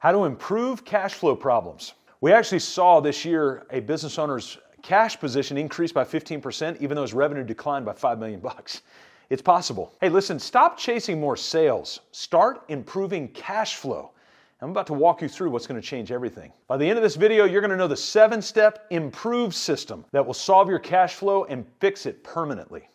How to improve cash flow problems. We actually saw this year a business owner's cash position increase by 15%, even though his revenue declined by $5 million. It's possible. Hey, listen, stop chasing more sales. Start improving cash flow. I'm about to walk you through what's going to change everything. By the end of this video, you're going to know the 7-step improve system that will solve your cash flow and fix it permanently.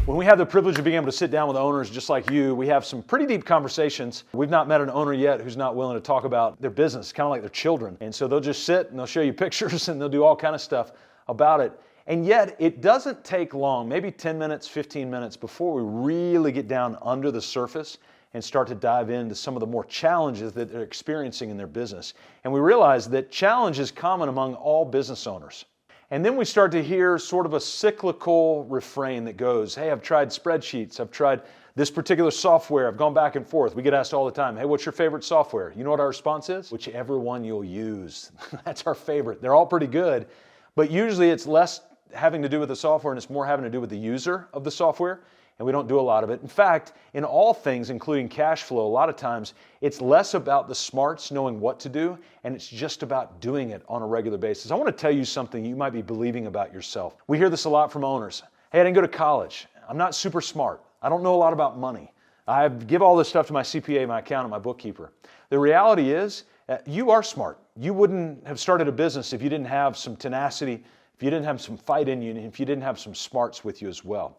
When we have the privilege of being able to sit down with owners just like you, we have some pretty deep conversations. We've not met an owner yet who's not willing to talk about their business, kind of like their children. And so they'll just sit and they'll show you pictures and they'll do all kind of stuff about it. And yet it doesn't take long, maybe 10 minutes, 15 minutes before we really get down under the surface and start to dive into some of the more challenges that they're experiencing in their business. And we realize that challenge is common among all business owners. And then we start to hear sort of a cyclical refrain that goes, hey, I've tried spreadsheets, I've tried this particular software, I've gone back and forth. We get asked all the time, hey, what's your favorite software? You know what our response is? Whichever one you'll use. That's our favorite. They're all pretty good, but usually it's less having to do with the software and it's more having to do with the user of the software. And we don't do a lot of it. In fact, in all things, including cash flow, a lot of times it's less about the smarts, knowing what to do, and it's just about doing it on a regular basis. I want to tell you something you might be believing about yourself. We hear this a lot from owners. Hey, I didn't go to college. I'm not super smart. I don't know a lot about money. I give all this stuff to my CPA, my accountant, my bookkeeper. The reality is, you are smart. You wouldn't have started a business if you didn't have some tenacity, if you didn't have some fight in you, and if you didn't have some smarts with you as well.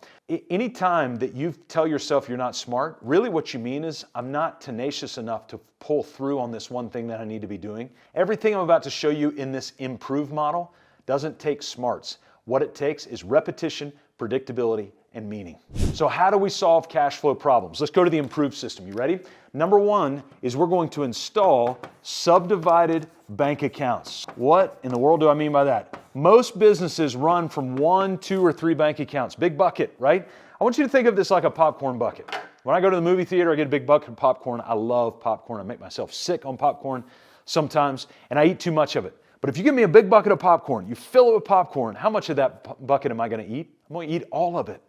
Anytime that you tell yourself you're not smart, really what you mean is, I'm not tenacious enough to pull through on this one thing that I need to be doing. Everything I'm about to show you in this improve model doesn't take smarts. What it takes is repetition, predictability, and meaning. So how do we solve cash flow problems? Let's go to the improve system. You ready? Number one is we're going to install subdivided bank accounts. What in the world do I mean by that? Most businesses run from 1, 2, or 3 bank accounts. Big bucket, right? I want you to think of this like a popcorn bucket. When I go to the movie theater, I get a big bucket of popcorn. I love popcorn. I make myself sick on popcorn sometimes, and I eat too much of it. But if you give me a big bucket of popcorn, you fill it with popcorn, how much of that bucket am I going to eat? I'm going to eat all of it.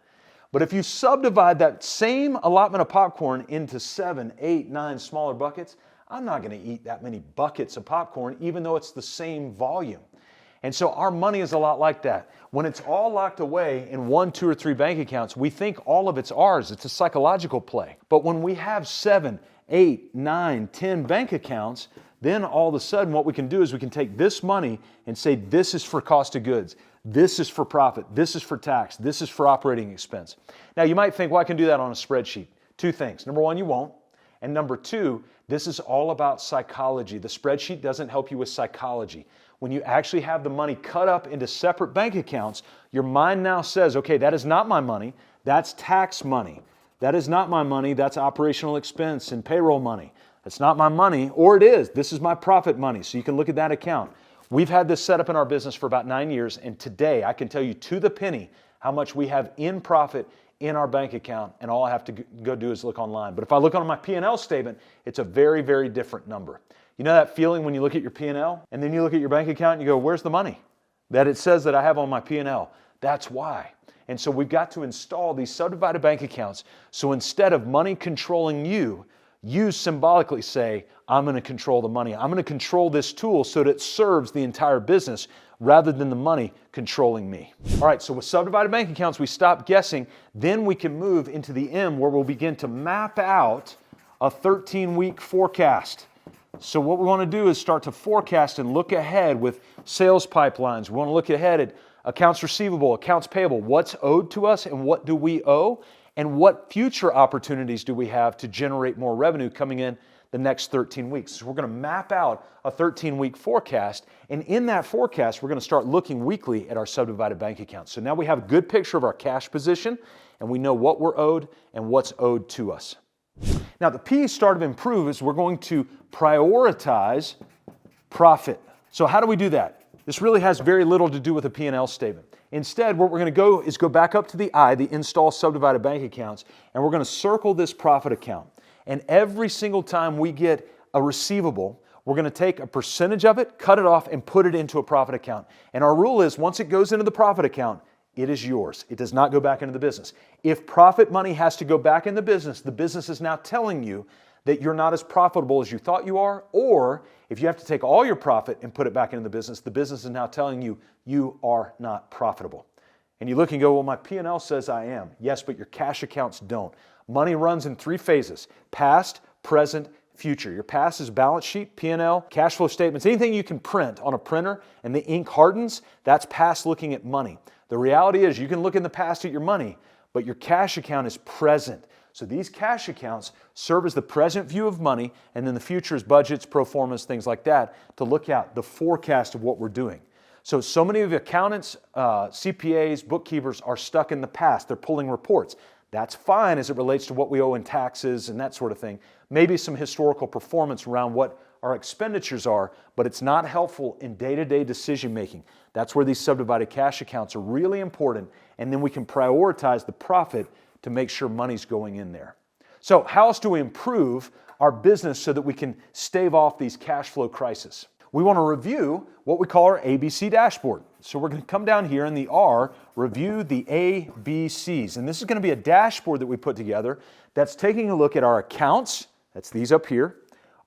But if you subdivide that same allotment of popcorn into 7, 8, 9 smaller buckets, I'm not going to eat that many buckets of popcorn, even though it's the same volume. And so our money is a lot like that. When it's all locked away in 1, 2, or 3 bank accounts, we think all of it's ours. It's a psychological play. But when we have 7, 8, 9, 10 bank accounts, then all of a sudden what we can do is we can take this money and say this is for cost of goods, this is for profit, this is for tax, this is for operating expense. Now you might think, well, I can do that on a spreadsheet. 2 things. Number 1, you won't. And number 2, this is all about psychology. The spreadsheet doesn't help you with psychology. When you actually have the money cut up into separate bank accounts, your mind now says, okay, that is not my money, that's tax money. That is not my money, that's operational expense and payroll money. That's not my money, or it is. This is my profit money, so you can look at that account. We've had this set up in our business for about 9 years, and today I can tell you to the penny how much we have in profit in our bank account, and all I have to go do is look online. But if I look on my P&L statement, it's a very, very different number. You know that feeling when you look at your P&L, and then you look at your bank account and you go, where's the money that it says that I have on my P&L? That's why. And so we've got to install these subdivided bank accounts, so instead of money controlling you, you symbolically say, I'm going to control the money. I'm going to control this tool so that it serves the entire business rather than the money controlling me. All right, so with subdivided bank accounts, we stop guessing. Then we can move into the M where we'll begin to map out a 13-week forecast. So what we want to do is start to forecast and look ahead with sales pipelines. We want to look ahead at accounts receivable, accounts payable, what's owed to us and what do we owe, and what future opportunities do we have to generate more revenue coming in the next 13 weeks. So we're going to map out a 13-week forecast, and in that forecast, we're going to start looking weekly at our subdivided bank accounts. So now we have a good picture of our cash position, and we know what we're owed and what's owed to us. Now, the P start of improve is we're going to prioritize profit. So how do we do that? This really has very little to do with a P&L statement. Instead, what we're going to go is go back up to the I, the install subdivided bank accounts, and we're going to circle this profit account. And every single time we get a receivable, we're going to take a percentage of it, cut it off, and put it into a profit account. And our rule is once it goes into the profit account, It is yours. It does not go back into the business. If profit money has to go back in the business is now telling you that you're not as profitable as you thought you are, or if you have to take all your profit and put it back into the business is now telling you you are not profitable. And you look and go, well, my P&L says I am. Yes, but your cash accounts don't. Money runs in 3 phases: past, present, future. Your past is balance sheet, P&L, cash flow statements, anything you can print on a printer and the ink hardens, that's past looking at money. The reality is you can look in the past at your money, but your cash account is present. So these cash accounts serve as the present view of money, and then the future is budgets, pro formas, things like that, to look at the forecast of what we're doing. So many of the accountants, CPAs, bookkeepers are stuck in the past. They're pulling reports. That's fine as it relates to what we owe in taxes and that sort of thing. Maybe some historical performance around what our expenditures are, but it's not helpful in day-to-day decision making. That's where these subdivided cash accounts are really important, and then we can prioritize the profit to make sure money's going in there. So how else do we improve our business so that we can stave off these cash flow crises? We want to review what we call our ABC dashboard. So we're going to come down here in the R, review the ABCs. And this is going to be a dashboard that we put together that's taking a look at our accounts, that's these up here,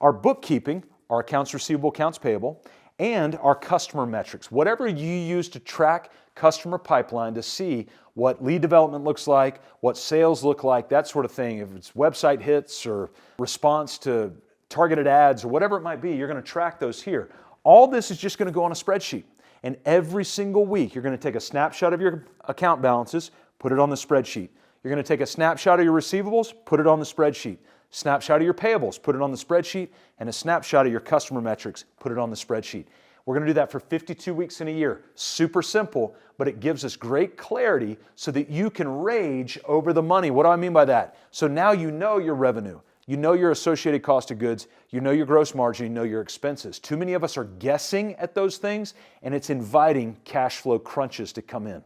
our bookkeeping, our accounts receivable, accounts payable, and our customer metrics. Whatever you use to track customer pipeline to see what lead development looks like, what sales look like, that sort of thing. If it's website hits or response to targeted ads or whatever it might be, you're going to track those here. All this is just going to go on a spreadsheet. And every single week, you're going to take a snapshot of your account balances, put it on the spreadsheet. You're going to take a snapshot of your receivables, put it on the spreadsheet. Snapshot of your payables, put it on the spreadsheet. And a snapshot of your customer metrics, put it on the spreadsheet. We're going to do that for 52 weeks in a year. Super simple, but it gives us great clarity so that you can rage over the money. What do I mean by that? So now you know your revenue. You know your associated cost of goods, you know your gross margin, you know your expenses. Too many of us are guessing at those things, and it's inviting cash flow crunches to come in.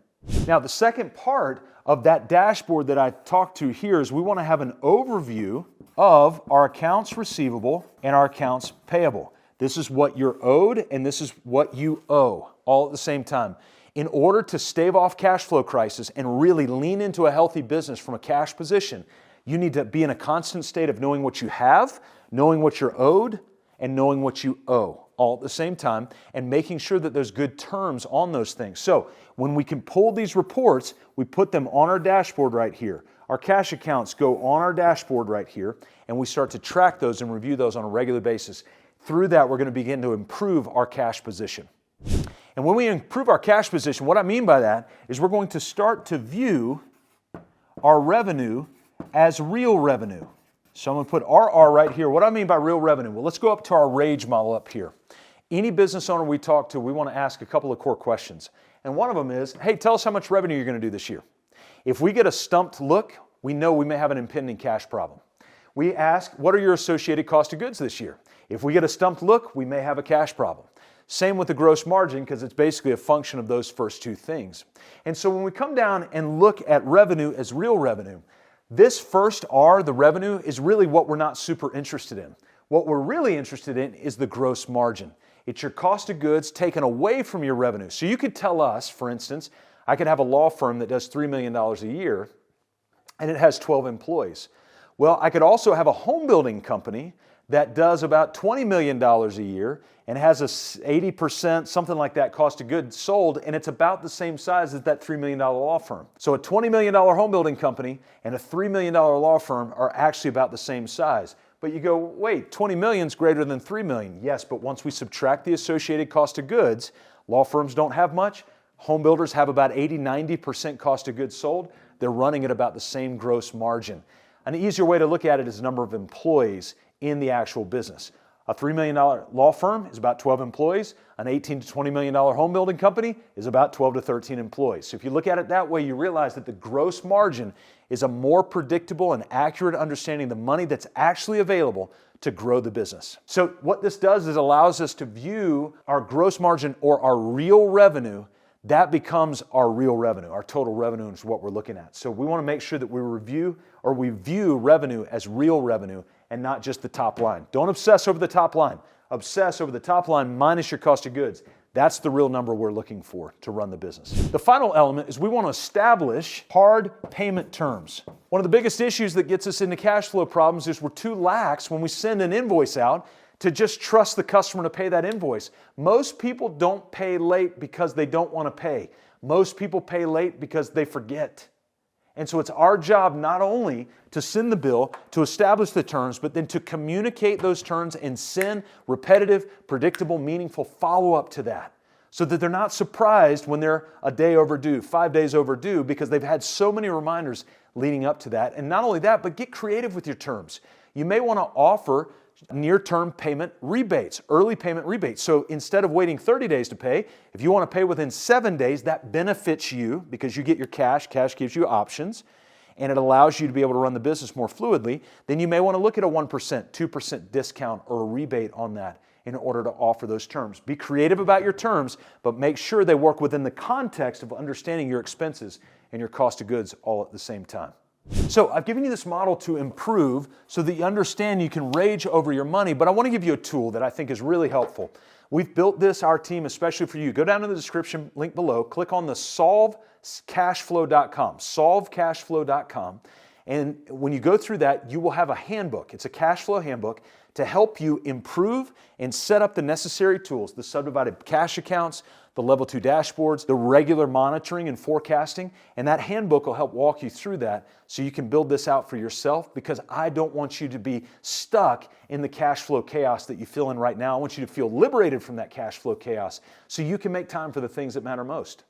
Now, the second part of that dashboard that I talked to here is we want to have an overview of our accounts receivable and our accounts payable. This is what you're owed, and this is what you owe, all at the same time. In order to stave off cash flow crisis and really lean into a healthy business from a cash position, you need to be in a constant state of knowing what you have, knowing what you're owed, and knowing what you owe, all at the same time, and making sure that there's good terms on those things. So when we can pull these reports, we put them on our dashboard right here. Our cash accounts go on our dashboard right here, and we start to track those and review those on a regular basis. Through that, we're going to begin to improve our cash position. And when we improve our cash position, what I mean by that is we're going to start to view our revenue as real revenue. So I'm going to put RR right here. What do I mean by real revenue? Well, let's go up to our RAGE model up here. Any business owner we talk to, we want to ask a couple of core questions. And one of them is, hey, tell us how much revenue you're going to do this year. If we get a stumped look, we know we may have an impending cash problem. We ask, what are your associated cost of goods this year? If we get a stumped look, we may have a cash problem. Same with the gross margin, because it's basically a function of those first two things. And so when we come down and look at revenue as real revenue, this first R, the revenue, is really what we're not super interested in. What we're really interested in is the gross margin. It's your cost of goods taken away from your revenue. So you could tell us, for instance, I could have a law firm that does $3 million a year and it has 12 employees. Well, I could also have a home building company that does about $20 million a year and has a 80%, something like that, cost of goods sold, and it's about the same size as that $3 million law firm. So a $20 million home building company and a $3 million law firm are actually about the same size. But you go, wait, 20 million is greater than 3 million. Yes, but once we subtract the associated cost of goods, law firms don't have much. Home builders have about 80-90% cost of goods sold. They're running at about the same gross margin. An easier way to look at it is the number of employees in the actual business. A $3 million law firm is about 12 employees. An $18 to $20 million home building company is about 12 to 13 employees. So if you look at it that way, you realize that the gross margin is a more predictable and accurate understanding of the money that's actually available to grow the business. So what this does is allows us to view our gross margin or our real revenue. That becomes our real revenue. Our total revenue is what we're looking at. So we want to make sure that we view revenue as real revenue and not just the top line. Don't obsess over the top line. Obsess over the top line minus your cost of goods. That's the real number we're looking for to run the business. The final element is we want to establish hard payment terms. One of the biggest issues that gets us into cash flow problems is we're too lax when we send an invoice out to just trust the customer to pay that invoice. Most people don't pay late because they don't want to pay. Most people pay late because they forget. And so it's our job not only to send the bill, to establish the terms, but then to communicate those terms and send repetitive, predictable, meaningful follow-up to that, so that they're not surprised when they're a day overdue, 5 days overdue, because they've had so many reminders leading up to that. And not only that, but get creative with your terms. You may want to offer near-term payment rebates, early payment rebates. So instead of waiting 30 days to pay, if you want to pay within 7 days, that benefits you because you get your cash. Cash gives you options, and it allows you to be able to run the business more fluidly. Then you may want to look at a 1%, 2% discount or a rebate on that in order to offer those terms. Be creative about your terms, but make sure they work within the context of understanding your expenses and your cost of goods all at the same time. So I've given you this model to improve so that you understand you can rage over your money, but I want to give you a tool that I think is really helpful. We've built this, our team, especially for you. Go down to the description link below, click on the solvecashflow.com, solvecashflow.com, and when you go through that, you will have a handbook. It's a cash flow handbook to help you improve and set up the necessary tools, the subdivided cash accounts, the level 2 dashboards, the regular monitoring and forecasting, and that handbook will help walk you through that so you can build this out for yourself, because I don't want you to be stuck in the cash flow chaos that you feel in right now. I want you to feel liberated from that cash flow chaos so you can make time for the things that matter most.